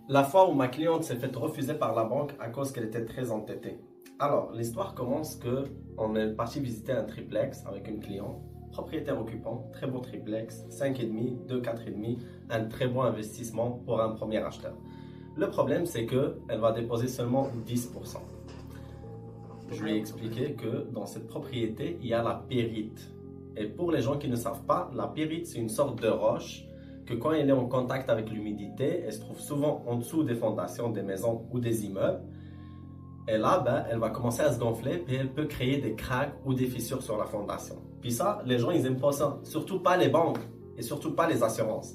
La fois où ma cliente s'est faite refuser par la banque à cause qu'elle était très entêtée. Alors, l'histoire commence que on est parti visiter un triplex avec une cliente, propriétaire occupant, très beau triplex, 5,5, 2, 4,5, un très bon investissement pour un premier acheteur. Le problème, c'est que elle va déposer seulement 10%. Je lui ai expliqué que dans cette propriété, il y a la pyrite. Et pour les gens qui ne savent pas, la pyrite, c'est une sorte de roche que quand elle est en contact avec l'humidité, elle se trouve souvent en dessous des fondations des maisons ou des immeubles. Et là, elle va commencer à se gonfler et elle peut créer des cracks ou des fissures sur la fondation. Puis ça, les gens, ils aiment pas ça. Surtout pas les banques et surtout pas les assurances.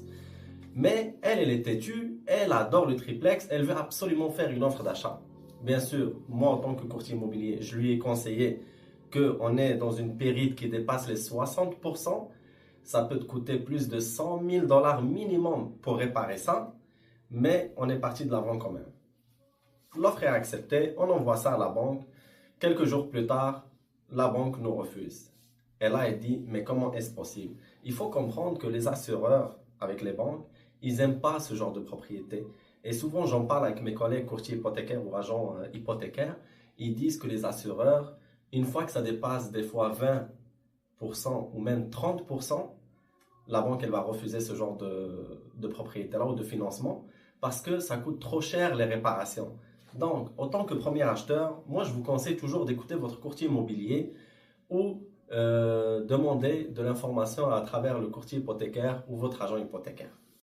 Mais elle est têtue, elle adore le triplex, elle veut absolument faire une offre d'achat. Bien sûr, moi en tant que courtier immobilier, je lui ai conseillé qu'on est dans une périte qui dépasse les 60%. Ça peut te coûter plus de 100 000 dollars minimum pour réparer ça, mais on est parti de l'avant quand même. L'offre est acceptée, on envoie ça à la banque. Quelques jours plus tard, la banque nous refuse. Et là, elle dit, mais comment est-ce possible? Il faut comprendre que les assureurs avec les banques, ils n'aiment pas ce genre de propriété. Et souvent, j'en parle avec mes collègues courtiers hypothécaires ou agents hypothécaires, ils disent que les assureurs, une fois que ça dépasse des fois 20% ou même 30%, la banque elle va refuser ce genre de propriété-là ou de financement parce que ça coûte trop cher les réparations. Donc, en tant que premier acheteur, moi je vous conseille toujours d'écouter votre courtier immobilier ou demander de l'information à travers le courtier hypothécaire ou votre agent hypothécaire.